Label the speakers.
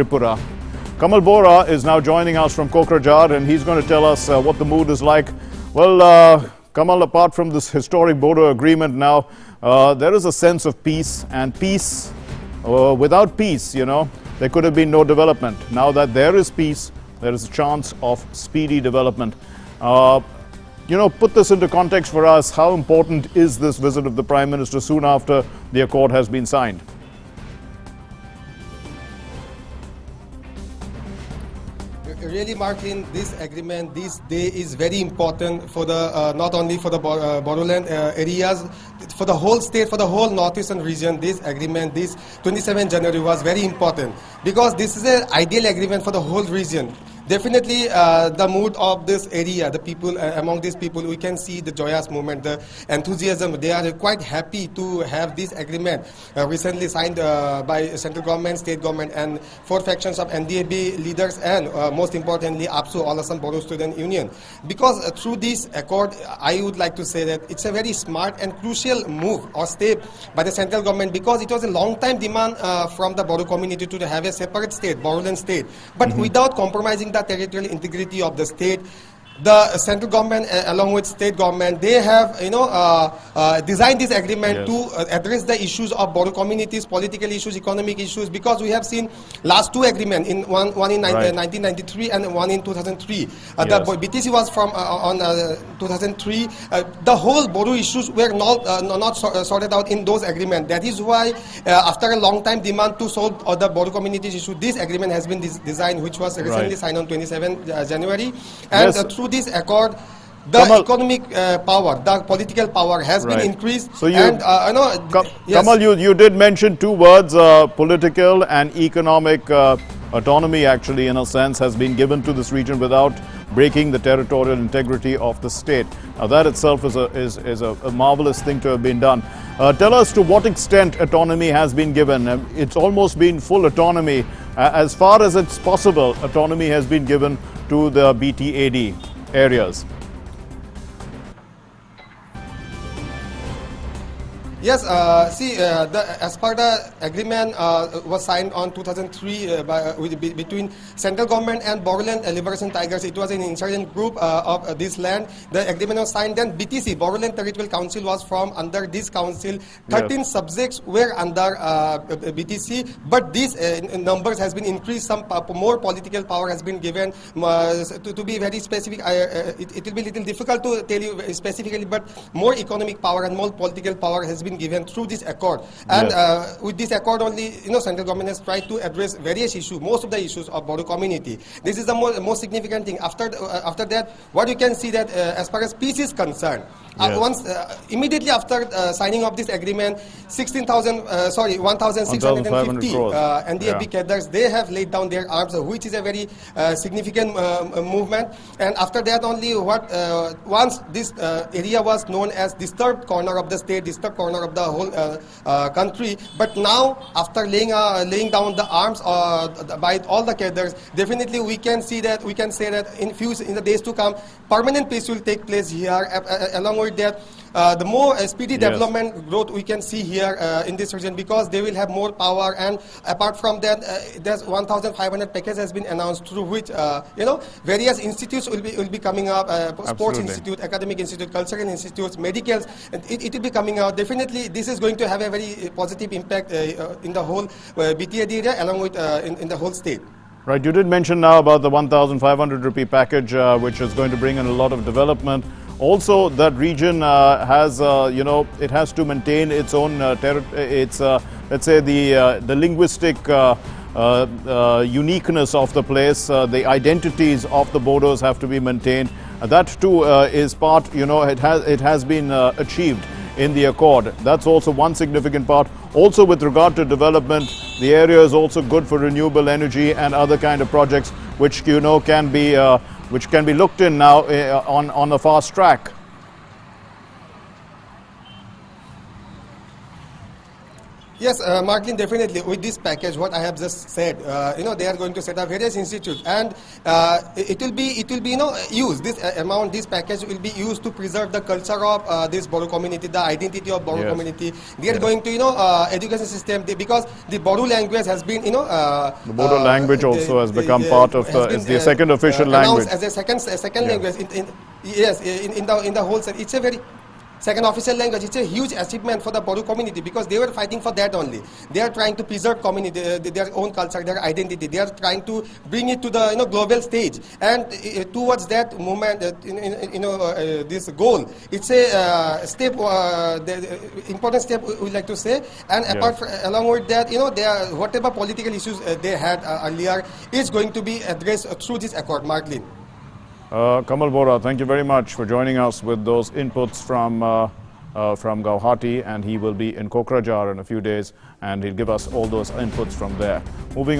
Speaker 1: Tripura. Kamal Bora is now joining us from Kokrajhar, and he's going to tell us what the mood is like. Well, Kamal, apart from this historic border agreement now, there is a sense of peace, and peace, without peace, there could have been no development. Now that there is peace, there is a chance of speedy development. Put this into context for us. How important is this visit of the Prime Minister soon after the accord has been signed?
Speaker 2: Really, Martin, this agreement, this day is very important for the not only for the borderland areas, for the whole state, for the whole northeastern region. This agreement, this 27 January was very important because this is an ideal agreement for the whole region. Definitely, the mood of this area, the people, among these people, we can see the joyous movement, the enthusiasm. They are quite happy to have this agreement recently signed by central government, state government, and four factions of NDAB leaders, and most importantly, APSU, All Assam Bodo Student Union. Because through this accord, I would like to say that it's a very smart and crucial move or step by the central government, because it was a long-time demand from the Bodo community to have a separate state, borderland state, but without compromising the territorial integrity of the state. The central government, along with state government, they have, designed this agreement to address the issues of Bodo communities, political issues, economic issues. Because we have seen last two agreements, one in 1993 and one in 2003. The BTC was from on 2003. The whole Bodo issues were not sorted out in those agreements. That is why, after a long time demand to solve the Bodo communities issue, this agreement has been designed, which was recently signed on 27 January. And through this accord, the economic power, the political power has been increased.
Speaker 1: So Kamal, you did mention two words, political and economic autonomy, actually, in a sense, has been given to this region without breaking the territorial integrity of the state. Now, that itself is a marvelous thing to have been done. Tell us to what extent autonomy has been given. It's almost been full autonomy. As far as it's possible, autonomy has been given to the BTAD areas.
Speaker 2: Yes, as per the agreement was signed on 2003 between central government and Borderland Liberation Tigers. It was an insurgent group of this land. The agreement was signed. Then BTC, Borderland Territorial Council, was from under this council. 13 subjects were under BTC, but these numbers has been increased. Some more political power has been given. To be very specific, it will be a little difficult to tell you specifically, but more economic power and more political power has been given through this accord. And with this accord only, central government has tried to address various issues, most of the issues of Bodo community. This is the most significant thing. After that, what you can see that as far as peace is concerned, immediately after signing of this agreement, 1,650 NDAB cadres, they have laid down their arms, which is a very significant movement. And after that only, once this area was known as disturbed corner of the state, disturbed corner of the whole country, but now after laying down the arms by all the cadres, definitely we can say that in the days to come, permanent peace will take place here. Along with that, the more speedy development growth we can see here in this region, because they will have more power. And apart from that, there's 1,500 package has been announced, through which various institutes will be coming up, sports institute, academic institute, cultural institutes, medicals, and it will be coming out. Definitely this is going to have a very positive impact in the whole BTAD area, along with in the whole state.
Speaker 1: Right, you did mention now about the 1,500 rupee package, which is going to bring in a lot of development. Also, that region has, it has to maintain its own, let's say, the linguistic uniqueness of the place. The identities of the borders have to be maintained. That too is part, it has been achieved in the accord. That's also one significant part. Also, with regard to development, the area is also good for renewable energy and other kind of projects, which can be looked in now on a fast track.
Speaker 2: Yes, Marklin, definitely. With this package, what I have just said, they are going to set up various institutes, and it will be, used. This amount, this package will be used to preserve the culture of this Bodo community, the identity of Bodo community. They are going to, education system, because the Bodo language has been,
Speaker 1: the Bodo language also has become part of it's the second official language.
Speaker 2: As a second language. In the whole set, it's a very second official language. It's a huge achievement for the Bodo community, because they were fighting for that only. They are trying to preserve community, their own culture, their identity. They are trying to bring it to the global stage. And towards that movement, this goal, it's a step, the important step we would like to say. And along with that, they are, whatever political issues they had earlier is going to be addressed through this accord, Marklin.
Speaker 1: Kamal Bora, thank you very much for joining us with those inputs from Guwahati, and he will be in Kokrajhar in a few days, and he'll give us all those inputs from there. Moving